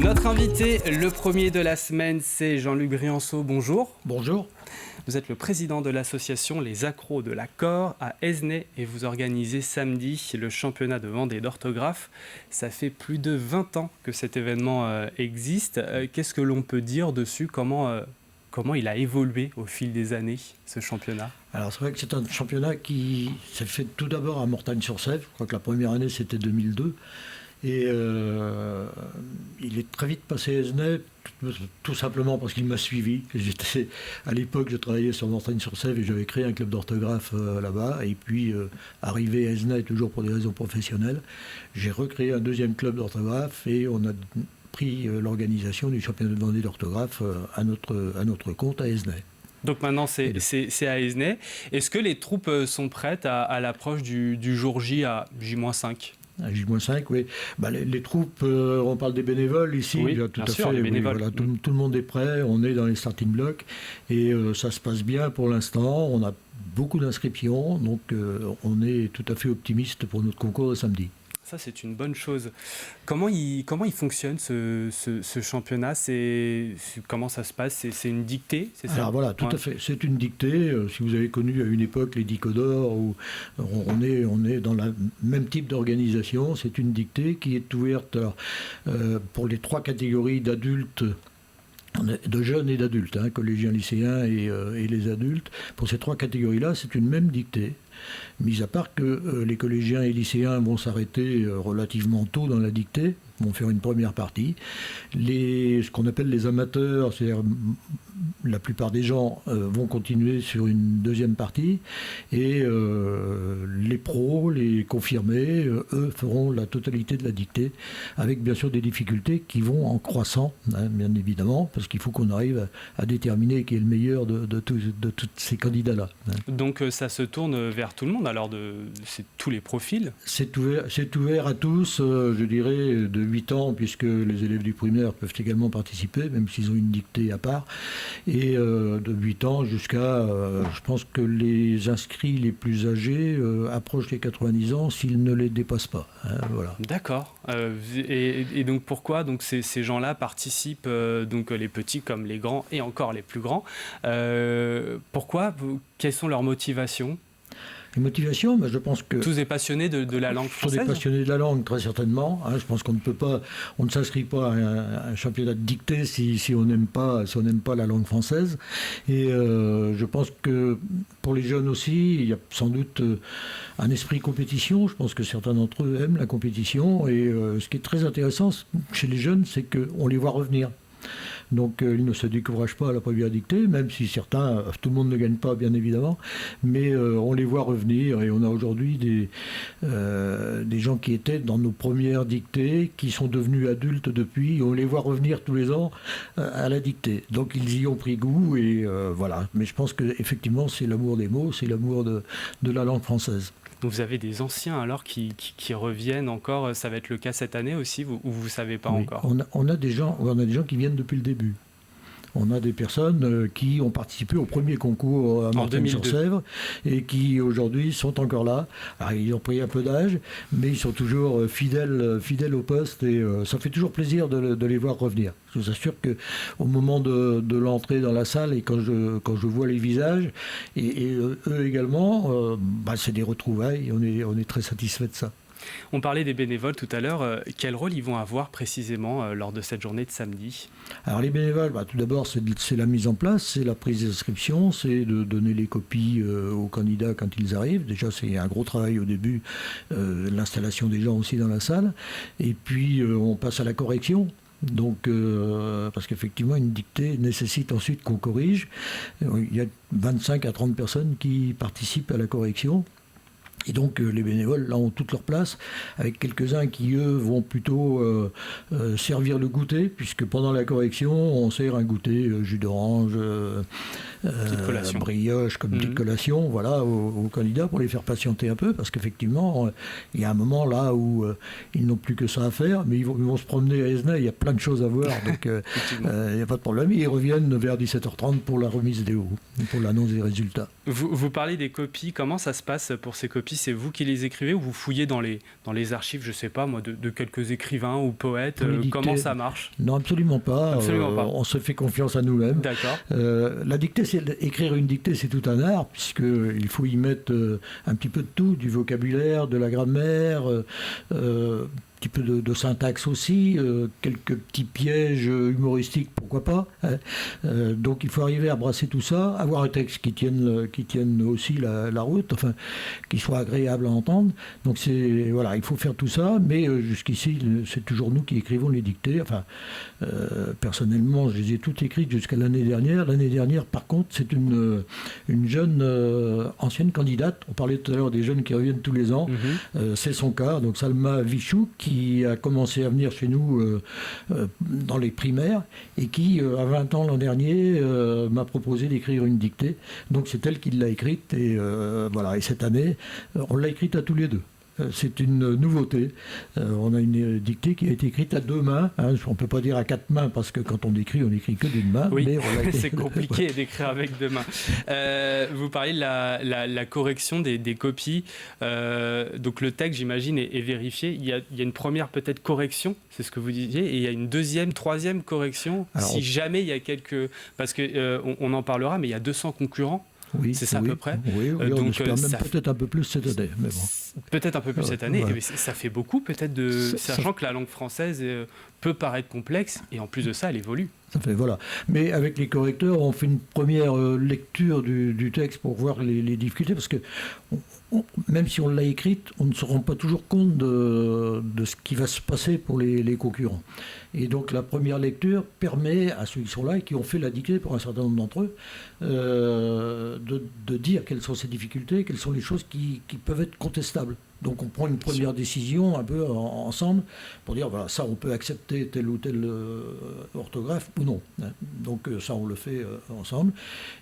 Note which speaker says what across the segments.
Speaker 1: Notre invité, le premier de la semaine, c'est Jean-Luc Brianceau. Bonjour.
Speaker 2: Bonjour.
Speaker 1: Vous êtes le président de l'association Les Accros de la Cor à Aizenay et vous organisez samedi le championnat de Vendée d'orthographe. Ça fait plus de 20 ans que cet événement existe. Qu'est-ce que l'on peut dire dessus ? Comment il a évolué au fil des années, ce championnat ?
Speaker 2: Alors c'est vrai que c'est un championnat qui s'est fait tout d'abord à Mortagne-sur-Sèvre. Je crois que la première année c'était 2002. Et il est très vite passé à Aizenay, tout simplement parce qu'il m'a suivi. À l'époque, je travaillais sur Mortagne-sur-Sèvre et j'avais créé un club d'orthographe là-bas. Et puis, arrivé à Aizenay, toujours pour des raisons professionnelles, j'ai recréé un deuxième club d'orthographe et on a pris l'organisation du championnat de Vendée d'orthographe à notre compte à Aizenay.
Speaker 1: Donc maintenant, c'est à Aizenay. Est-ce que les troupes sont prêtes à l'approche du jour J à J-5 ?
Speaker 2: À J-5, oui. Les troupes, on parle des bénévoles ici.
Speaker 1: Oui,
Speaker 2: tout à
Speaker 1: sûr,
Speaker 2: fait.
Speaker 1: les bénévoles.
Speaker 2: Oui, voilà, tout le monde est prêt, on est dans les starting blocks et ça se passe bien pour l'instant. On a beaucoup d'inscriptions, donc on est tout à fait optimiste pour notre concours de samedi.
Speaker 1: Ça, c'est une bonne chose. Comment il fonctionne, ce championnat ? Comment ça se passe ? C'est une dictée, c'est ça ?
Speaker 2: Alors voilà, tout à fait. C'est une dictée. Si vous avez connu à une époque les Dicodores, où on est dans le même type d'organisation, c'est une dictée qui est ouverte pour les 3 catégories d'adultes, de jeunes et d'adultes, collégiens, lycéens et les adultes. Pour ces 3 catégories-là, c'est une même dictée. Mis à part que les collégiens et lycéens vont s'arrêter relativement tôt dans la dictée, vont faire une première partie. Ce qu'on appelle les amateurs, c'est-à-dire la plupart des gens vont continuer sur une deuxième partie, et les pros, les confirmés, eux feront la totalité de la dictée, avec bien sûr des difficultés qui vont en croissant, bien évidemment, parce qu'il faut qu'on arrive à déterminer qui est le meilleur de tous ces candidats-là.
Speaker 1: Donc ça se tourne vers tout le monde, alors c'est tous les profils ?
Speaker 2: C'est ouvert à tous, je dirais, de 8 ans, puisque les élèves du primaire peuvent également participer, même s'ils ont une dictée à part, et de 8 ans jusqu'à, je pense que les inscrits les plus âgés approchent les 90 ans s'ils ne les dépassent pas. Voilà.
Speaker 1: D'accord. Et donc pourquoi donc ces gens-là participent, donc les petits comme les grands et encore les plus grands. Pourquoi ? Quelles sont leurs motivations ?
Speaker 2: Les motivations, je pense que...
Speaker 1: Tous des passionnés de la langue française ?
Speaker 2: Tous des passionnés de la langue, très certainement. Je pense qu'on ne s'inscrit pas à un championnat de dictée si on n'aime pas la langue française. Et je pense que pour les jeunes aussi, il y a sans doute un esprit compétition. Je pense que certains d'entre eux aiment la compétition. Et ce qui est très intéressant chez les jeunes, c'est qu'on les voit revenir. Donc ils ne se découragent pas à la première dictée, même si certains, tout le monde ne gagne pas bien évidemment, mais on les voit revenir et on a aujourd'hui des gens qui étaient dans nos premières dictées, qui sont devenus adultes depuis, et on les voit revenir tous les ans à la dictée. Donc ils y ont pris goût et voilà. Mais je pense qu'effectivement c'est l'amour des mots, c'est l'amour de la langue française.
Speaker 1: Vous avez des anciens alors qui reviennent encore, ça va être le cas cette année aussi, ou vous ne savez pas encore ?
Speaker 2: On a des gens qui viennent depuis le début. On a des personnes qui ont participé au premier concours à Mortagne-sur-Sèvre et qui aujourd'hui sont encore là. Alors, ils ont pris un peu d'âge, mais ils sont toujours fidèles au poste et ça fait toujours plaisir de les voir revenir. Je vous assure qu'au moment de l'entrée dans la salle et quand je vois les visages, et eux également, c'est des retrouvailles et on est très satisfait de ça.
Speaker 1: On parlait des bénévoles tout à l'heure. Quel rôle ils vont avoir précisément lors de cette journée de samedi ?
Speaker 2: Alors les bénévoles, tout d'abord c'est la mise en place, c'est la prise d'inscription, c'est de donner les copies aux candidats quand ils arrivent. Déjà c'est un gros travail au début, l'installation des gens aussi dans la salle. Et puis on passe à la correction. Donc, parce qu'effectivement, une dictée nécessite ensuite qu'on corrige. Il y a 25 à 30 personnes qui participent à la correction. Et donc les bénévoles là ont toute leur place, avec quelques-uns qui eux vont plutôt servir le goûter, puisque pendant la correction on sert un goûter, jus d'orange, brioche comme petite collation, voilà, aux candidats pour les faire patienter un peu, parce qu'effectivement il y a un moment là où ils n'ont plus que ça à faire, mais ils vont se promener à Aizenay, il y a plein de choses à voir, donc il n'y a pas de problème, ils reviennent vers 17h30 pour la remise des hauts, pour l'annonce des résultats.
Speaker 1: Vous parlez des copies, comment ça se passe pour ces copies ? copies, c'est vous qui les écrivez ou vous fouillez dans les archives, je ne sais pas moi, de quelques écrivains ou poètes? Comment ça marche?
Speaker 2: Non, absolument pas.
Speaker 1: Absolument pas.
Speaker 2: On se fait confiance à nous-mêmes.
Speaker 1: D'accord.
Speaker 2: La dictée, écrire une dictée, c'est tout un art, puisqu'il faut y mettre un petit peu de tout, du vocabulaire, de la grammaire, un petit peu de syntaxe aussi, quelques petits pièges humoristiques, pourquoi pas. Hein. Donc il faut arriver à brasser tout ça, avoir un texte qui tienne aussi la route, enfin, qui soit agréable à entendre. Donc voilà, il faut faire tout ça, mais jusqu'ici, c'est toujours nous qui écrivons les dictées. Enfin, personnellement, je les ai toutes écrites jusqu'à l'année dernière. L'année dernière, par contre, c'est une jeune ancienne candidate. On parlait tout à l'heure des jeunes qui reviennent tous les ans. C'est son cas, donc Salma Vichou, qui a commencé à venir chez nous dans les primaires et qui, à 20 ans l'an dernier, m'a proposé d'écrire une dictée. Donc c'est elle qui l'a écrite et voilà. Et cette année, on l'a écrite à tous les deux. C'est une nouveauté. On a une dictée qui a été écrite à 2 mains. Hein. On ne peut pas dire à 4 mains parce que quand on écrit que d'une main.
Speaker 1: Oui,
Speaker 2: mais
Speaker 1: c'est compliqué d'écrire avec 2 mains. Vous parliez de la correction des copies. Donc le texte, j'imagine, est vérifié. Il y a une première peut-être correction, c'est ce que vous disiez, et il y a une deuxième, troisième correction. Alors, si jamais il y a quelques... Parce qu'on en parlera, mais il y a 200 concurrents.
Speaker 2: Oui,
Speaker 1: c'est ça à peu près.
Speaker 2: Oui, donc, on espère même peut-être un peu plus cette année. Mais bon.
Speaker 1: Peut-être un peu plus cette année. Ouais. Ça fait beaucoup, peut-être, sachant que la langue française peut paraître complexe, et en plus de ça, elle évolue.
Speaker 2: Ça fait, voilà. Mais avec les correcteurs, on fait une première lecture du texte pour voir les difficultés, parce que même si on l'a écrite, on ne se rend pas toujours compte de ce qui va se passer pour les concurrents. Et donc la première lecture permet à ceux qui sont là et qui ont fait la dictée pour un certain nombre d'entre eux de dire quelles sont ces difficultés, quelles sont les choses qui peuvent être contestables. Donc on prend une première décision un peu ensemble pour dire voilà, ça on peut accepter tel ou tel orthographe ou non. Donc ça on le fait ensemble.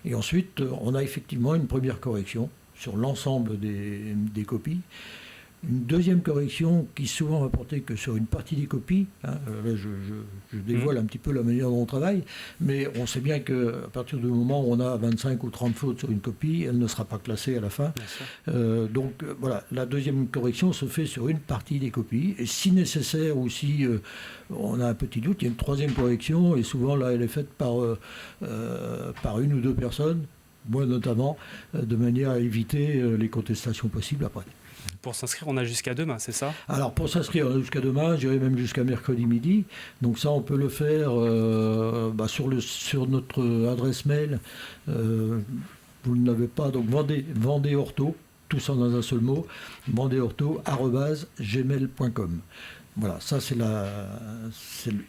Speaker 2: Et ensuite on a effectivement une première correction sur l'ensemble des copies. Une deuxième correction qui souvent va porter que sur une partie des copies. Hein, là, je dévoile un petit peu la manière dont on travaille, mais on sait bien qu'à partir du moment où on a 25 ou 30 fautes sur une copie, elle ne sera pas classée à la fin. Donc voilà, la deuxième correction se fait sur une partie des copies, et si nécessaire ou si on a un petit doute, il y a une troisième correction, et souvent là elle est faite par une ou deux personnes, moi notamment, de manière à éviter les contestations possibles après.
Speaker 1: Pour s'inscrire, on a jusqu'à demain, c'est ça?
Speaker 2: Alors, pour s'inscrire, on a jusqu'à demain, j'irai même jusqu'à mercredi midi. Donc ça, on peut le faire sur notre adresse mail. Vous ne l'avez pas, donc Vendée Ortho, tout ça dans un seul mot, vendeortho@gmail.com. Voilà, ça c'est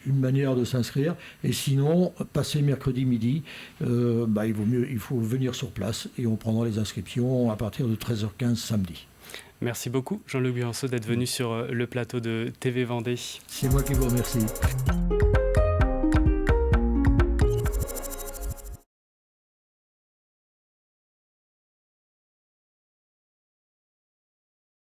Speaker 2: une manière de s'inscrire. Et sinon, passé mercredi midi, il faut venir sur place et on prendra les inscriptions à partir de 13h15 samedi.
Speaker 1: Merci beaucoup Jean-Luc Buanceau d'être venu sur le plateau de TV Vendée.
Speaker 2: C'est moi qui vous remercie.